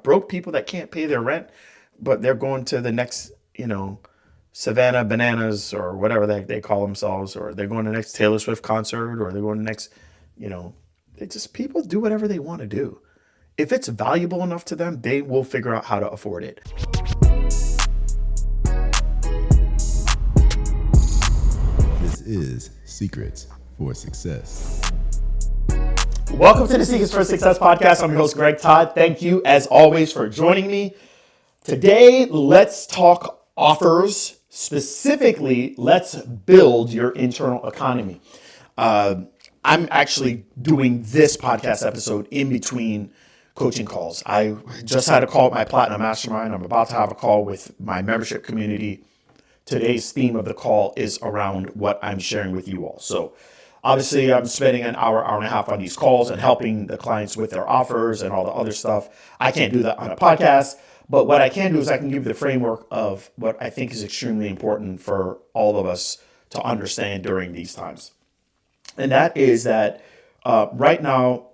broke people that can't pay their rent, but they're going to the next, Savannah Bananas or whatever they call themselves, or they're going to the next Taylor Swift concert, or they're going to the next, people do whatever they want to do. If it's valuable enough to them, they will figure out how to afford it. This is Secrets for Success. Welcome to the Secrets for Success podcast. I'm your host, Greg Todd. Thank you, as always, for joining me. Today, let's talk offers. Specifically, let's build your internal economy. I'm actually doing this podcast episode in between coaching calls. I just had a call with my Platinum Mastermind. I'm about to have a call with my membership community. Today's theme of the call is around what I'm sharing with you all. So obviously, I'm spending an hour and a half on these calls and helping the clients with their offers and all the other stuff. I can't do that on a podcast. But what I can do is I can give you the framework of what I think is extremely important for all of us to understand during these times. And that is that right now,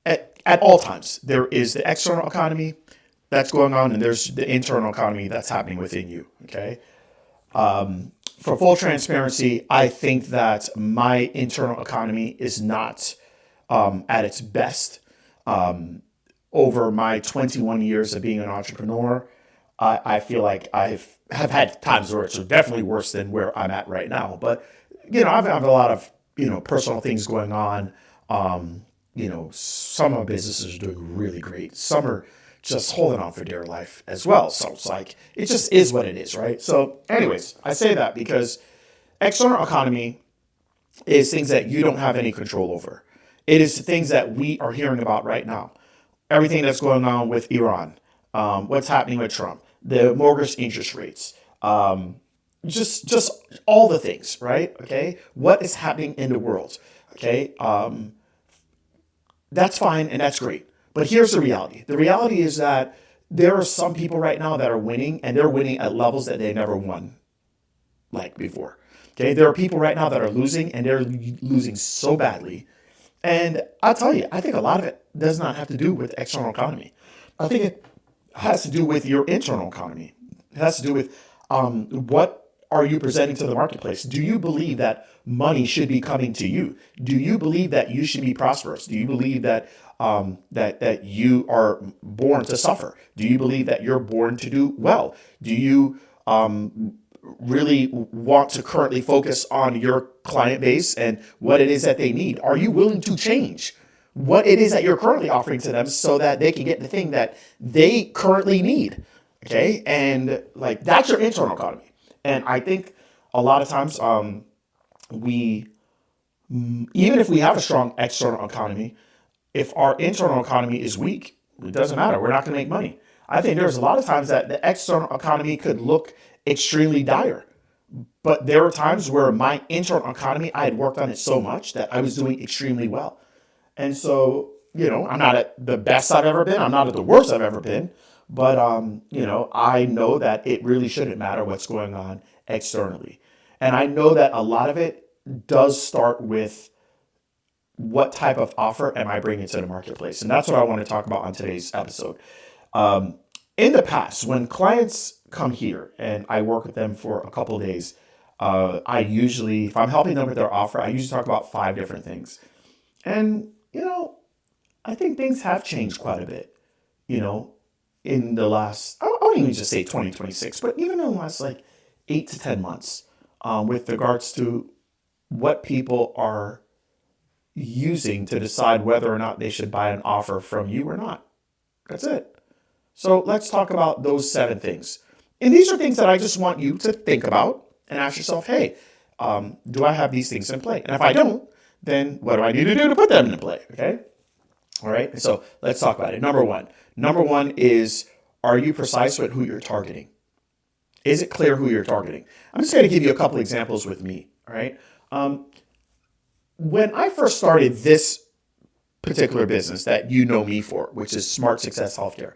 at all times, there is the external economy that's going on, and there's the internal economy that's happening within you, okay? For full transparency, I think that my internal economy is not at its best. Over my 21 years of being an entrepreneur, I feel like I have had times where it's definitely worse than where I'm at right now. But, I have a lot of, personal things going on. Some of my businesses are doing really great. Some are just holding on for dear life as well. So it's like, it just is what it is, right? So anyways, I say that because external economy is things that you don't have any control over. It is the things that we are hearing about right now. Everything that's going on with Iran, what's happening with Trump, the mortgage interest rates, just all the things, right? Okay, what is happening in the world? Okay, that's fine and that's great. But here's the reality. The reality is that there are some people right now that are winning, and they're winning at levels that they never won like before. Okay, there are people right now that are losing, and they're losing so badly. And I'll tell you, I think a lot of it does not have to do with the external economy. I think it has to do with your internal economy. It has to do with what are you presenting to the marketplace? Do you believe that money should be coming to you? Do you believe that you should be prosperous? Do you believe that that you are born to suffer? Do you believe that you're born to do well? Do you really want to currently focus on your client base and what it is that they need? Are you willing to change what it is that you're currently offering to them so that they can get the thing that they currently need? Okay. And like, that's your internal economy. And I think a lot of times even if we have a strong external economy, if our internal economy is weak, it doesn't matter. We're not going to make money. I think there's a lot of times that the external economy could look extremely dire. But there were times where my internal economy, I had worked on it so much that I was doing extremely well. And so, I'm not at the best I've ever been. I'm not at the worst I've ever been. But, I know that it really shouldn't matter what's going on externally. And I know that a lot of it does start with what type of offer am I bringing to the marketplace? And that's what I want to talk about on today's episode. In the past, when clients come here and I work with them for a couple of days, I usually, if I'm helping them with their offer, I usually talk about 5 different things. And, I think things have changed quite a bit, in the last, I won't even just say 2026, but even in the last 8 to 10 months, with regards to what people are using to decide whether or not they should buy an offer from you or not. That's it. So let's talk about those 7 things. And these are things that I just want you to think about and ask yourself, hey, do I have these things in play? And if I don't, then what do I need to do to put them into play? Okay. All right. So let's talk about it. Number one is, are you precise with who you're targeting? Is it clear who you're targeting? I'm just going to give you a couple examples with me. All right. When I first started this particular business that you know me for, which is Smart Success Healthcare,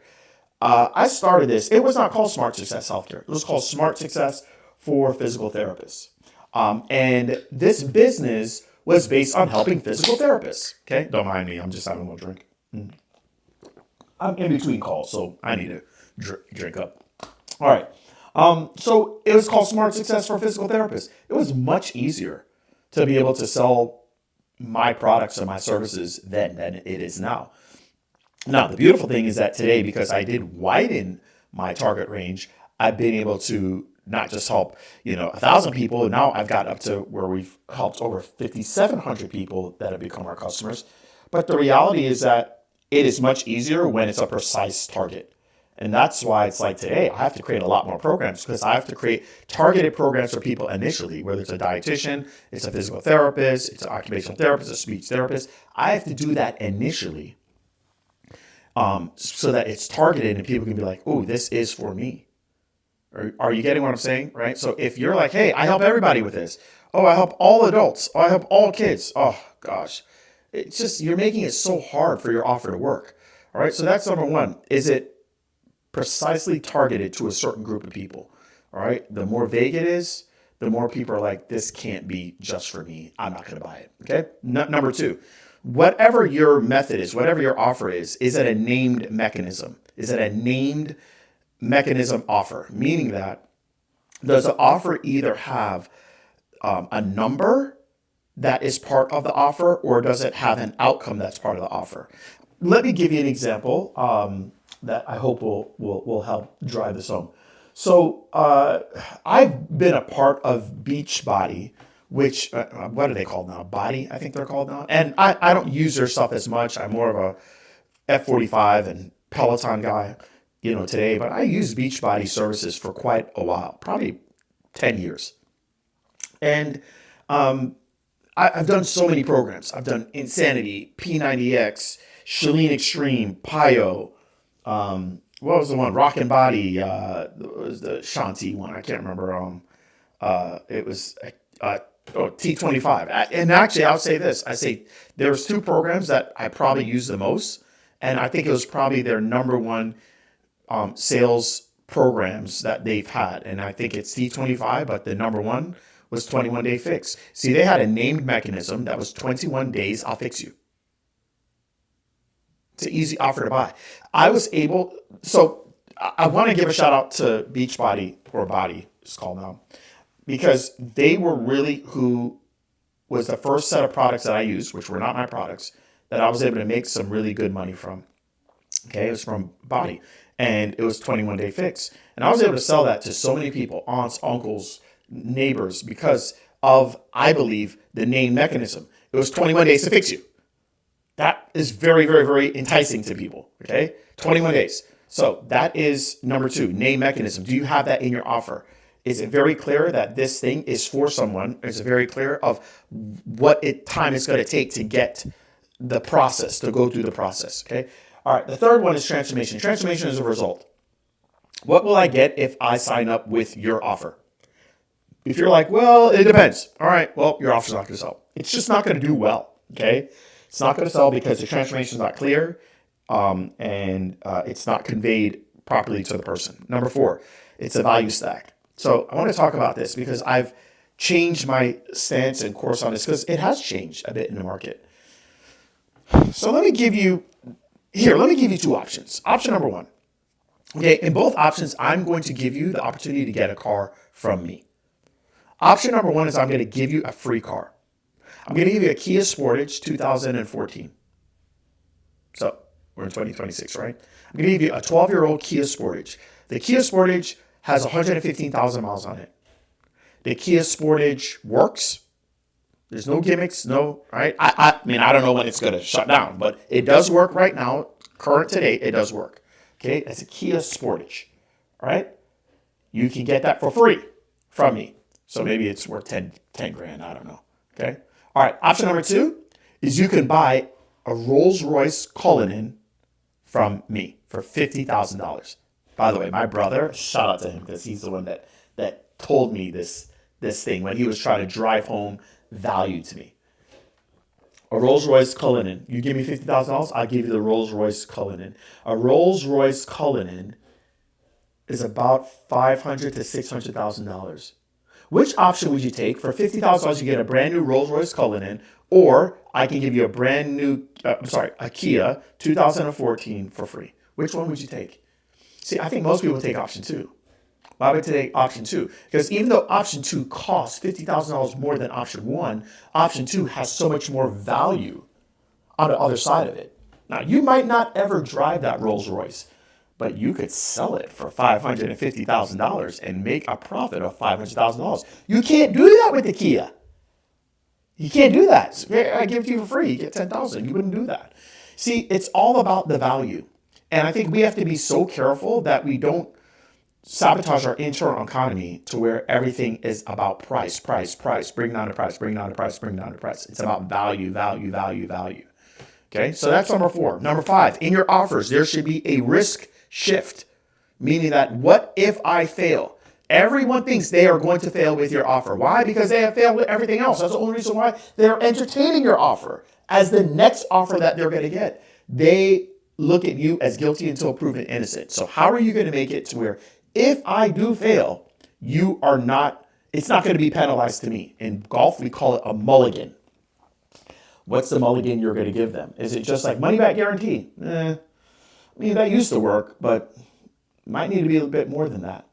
I started this. It was not called Smart Success Healthcare. It was called Smart Success for Physical Therapists. And this business was based on helping physical therapists. Okay, don't mind me. I'm just having a little drink. I'm in between calls, so I need to drink up. All right. So it was called Smart Success for Physical Therapists. It was much easier to be able to sell my products and my services then than it is now. Now, the beautiful thing is that today, because I did widen my target range, I've been able to not just help, 1,000 people. Now I've got up to where we've helped over 5,700 people that have become our customers. But the reality is that it is much easier when it's a precise target. And that's why it's like today, I have to create a lot more programs because I have to create targeted programs for people initially, whether it's a dietitian, it's a physical therapist, it's an occupational therapist, a speech therapist. I have to do that initially so that it's targeted and people can be like, oh, this is for me. Are you getting what I'm saying? Right? So if you're like, hey, I help everybody with this. Oh, I help all adults. Oh, I help all kids. Oh, gosh. It's just, you're making it so hard for your offer to work. All right. So that's number one. Is it precisely targeted to a certain group of people? All right. The more vague it is, the more people are like, this can't be just for me. I'm not going to buy it. Okay. Number two, whatever your method is, whatever your offer is it a named mechanism? Is it a named mechanism offer? Meaning that does the offer either have a number that is part of the offer, or does it have an outcome that's part of the offer? Let me give you an example that I hope will help drive this home. So I've been a part of Beachbody, which, what are they called now? Body, I think they're called now. And I don't use their stuff as much. I'm more of a F45 and Peloton guy, today. But I use Beachbody services for quite a while, probably 10 years. And I've done so many programs. I've done Insanity, P90X, Chalene Extreme, Pio. What was the one? Rock and Body. It was the Shanti one. I can't remember. It was T25. And actually, I'll say this. I say there's two programs that I probably use the most, and I think it was probably their number one sales programs that they've had. And I think it's T25, but the number one was 21 Day Fix. See, they had a named mechanism that was 21 days, I'll fix you. It's an easy offer to buy. I was able, so I want to give a shout out to Beachbody, or Body, it's called now, because they were really who was the first set of products that I used, which were not my products, that I was able to make some really good money from. Okay, it was from Body, and it was 21 Day Fix. And I was able to sell that to so many people, aunts, uncles, neighbors, because of, I believe, the name mechanism. It was 21 days to fix you. That is very, very, very enticing to people. Okay, 21 days. So that is number two, name mechanism. Do you have that in your offer? Is it very clear that this thing is for someone? Is it very clear of what time it's going to take to get the process, to go through the process? Okay. All right. The third one is transformation. Transformation is a result. What will I get if I sign up with your offer? If you're like, well, it depends. All right, well, your offer's not going to sell. It's just not going to do well, okay? It's not going to sell because the transformation is not clear and it's not conveyed properly to the person. Number four, it's a value stack. So I want to talk about this because I've changed my stance and course on this because it has changed a bit in the market. So let me give you two options. Option number one. Okay, in both options, I'm going to give you the opportunity to get a car from me. Option number one is I'm going to give you a free car. I'm going to give you a Kia Sportage 2014. So we're in 2026, right? I'm going to give you a 12-year-old Kia Sportage. The Kia Sportage has 115,000 miles on it. The Kia Sportage works. There's no gimmicks, right? I mean, I don't know when it's going to shut down, but it does work right now. Current today, it does work. Okay, that's a Kia Sportage, all right? You can get that for free from me. So maybe it's worth 10 grand, I don't know, okay? All right, option number two is you can buy a Rolls-Royce Cullinan from me for $50,000. By the way, my brother, shout out to him because he's the one that told me this thing when he was trying to drive home value to me. A Rolls-Royce Cullinan. You give me $50,000, I'll give you the Rolls-Royce Cullinan. A Rolls-Royce Cullinan is about $500,000 to $600,000. Which option would you take? For $50,000, you get a brand new Rolls-Royce Cullinan, or I can give you a brand new, a Kia 2014 for free. Which one would you take? See, I think most people take option two. Why would I take option two? Because even though option two costs $50,000 more than option one, option two has so much more value on the other side of it. Now, you might not ever drive that Rolls Royce, but you could sell it for $550,000 and make a profit of $500,000. You can't do that with the Kia. You can't do that. I give it to you for free. You get $10,000. You wouldn't do that. See, it's all about the value. And I think we have to be so careful that we don't sabotage our internal economy to where everything is about price, bring down the price, bring down the price, bring down the price. It's about value. Okay, so that's number 4. Number 5, in your offers, there should be a risk shift, meaning that what if I fail? Everyone thinks they are going to fail with your offer. Why? Because they have failed with everything else. That's the only reason why they're entertaining your offer as the next offer that they're going to get. They look at you as guilty until proven innocent. So how are you going to make it to where if I do fail, you are not, it's not going to be penalized to me. In golf, we call it a mulligan. What's the mulligan you're going to give them? Is it just like money back guarantee? I mean, that used to work, but might need to be a little bit more than that.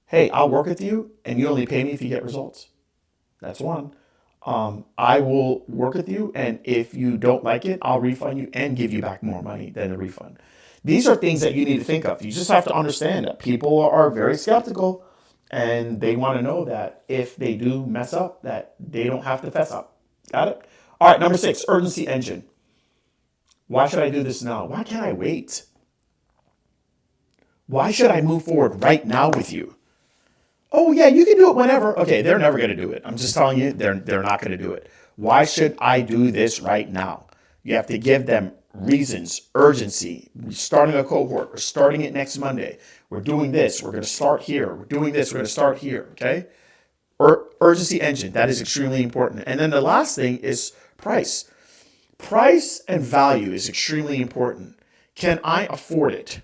Hey, I'll work with you and you only pay me if you get results. That's one. I will work with you, and if you don't like it, I'll refund you and give you back more money than a refund. These are things that you need to think of. You just have to understand that people are very skeptical, and they want to know that if they do mess up, that they don't have to fess up. Got it? All right, number 6, urgency engine. Why should I do this now? Why can't I wait? Why should I move forward right now with you? Oh, yeah, you can do it whenever. Okay, they're never going to do it. I'm just telling you, they're not going to do it. Why should I do this right now? You have to give them reasons, urgency. We're starting a cohort. We're starting it next Monday. We're doing this. We're going to start here. We're doing this. We're going to start here, okay? Urgency engine, that is extremely important. And then the last thing is price. Price and value is extremely important. Can I afford it?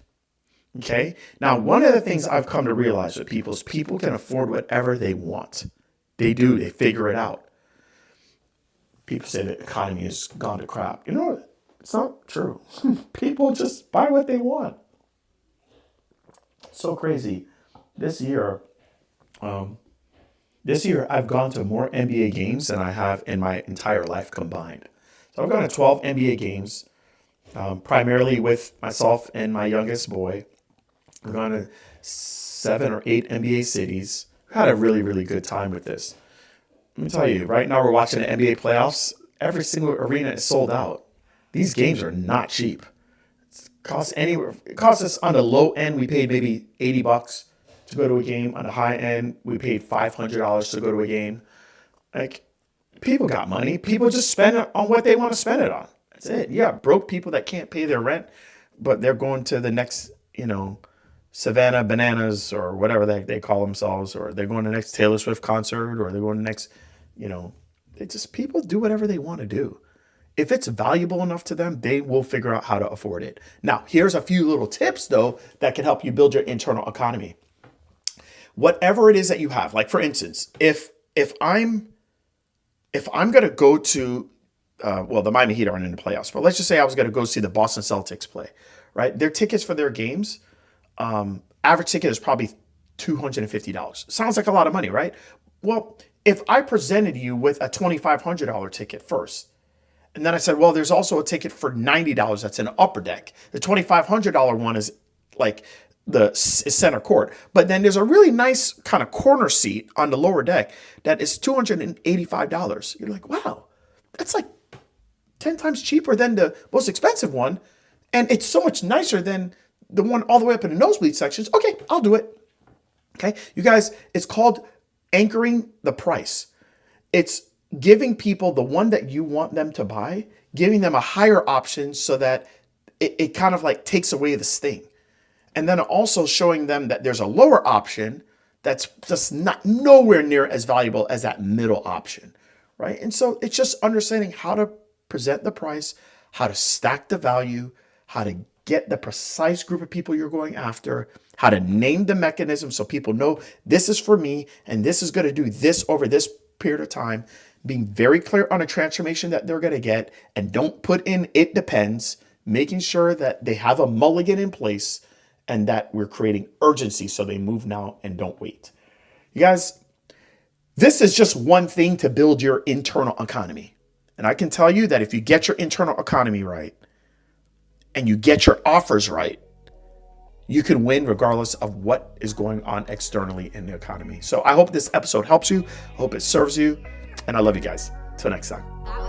Okay. Now, one of the things I've come to realize with people is people can afford whatever they want. They do. They figure it out. People say the economy has gone to crap. You know what? It's not true. People just buy what they want. So crazy. This year I've gone to more NBA games than I have in my entire life combined. So I've gone to 12 NBA games, primarily with myself and my youngest boy. We've gone to 7 or 8 NBA cities. We had a really, really good time with this. Let me tell you, right now we're watching the NBA playoffs. Every single arena is sold out. These games are not cheap. It costs us on the low end, we paid maybe $80 to go to a game. On the high end, we paid $500 to go to a game. Like, people got money. People just spend it on what they want to spend it on. That's it. Yeah, broke people that can't pay their rent, but they're going to the next, Savannah Bananas or whatever they call themselves, or they're going to the next Taylor Swift concert, or they're going to the next, people do whatever they want to do. If it's valuable enough to them, they will figure out how to afford it. Now, here's a few little tips, though, that can help you build your internal economy. Whatever it is that you have, like for instance, if I'm going to go to, the Miami Heat aren't in the playoffs, but let's just say I was going to go see the Boston Celtics play, right? Their tickets for their games, average ticket is probably $250. Sounds like a lot of money, right? Well, if I presented you with a $2,500 ticket first, and then I said, well, there's also a ticket for $90 that's in an upper deck. The $2,500 one is like the center court. But then there's a really nice kind of corner seat on the lower deck that is $285. You're like, wow, that's like 10 times cheaper than the most expensive one. And it's so much nicer than the one all the way up in the nosebleed sections. Okay, I'll do it. Okay, you guys, it's called anchoring the price. It's giving people the one that you want them to buy, giving them a higher option so that it kind of like takes away the sting. And then also showing them that there's a lower option that's just not nowhere near as valuable as that middle option, right? And so it's just understanding how to present the price, how to stack the value, how to get the precise group of people you're going after, how to name the mechanism so people know this is for me and this is going to do this over this period of time, being very clear on a transformation that they're going to get, and don't put in it depends. making sure that they have a mulligan in place and that we're creating urgency so they move now and don't wait. You guys, this is just one thing to build your internal economy. And I can tell you that if you get your internal economy right and you get your offers right, you can win regardless of what is going on externally in the economy. So I hope this episode helps you. I hope it serves you. And I love you guys. Till next time.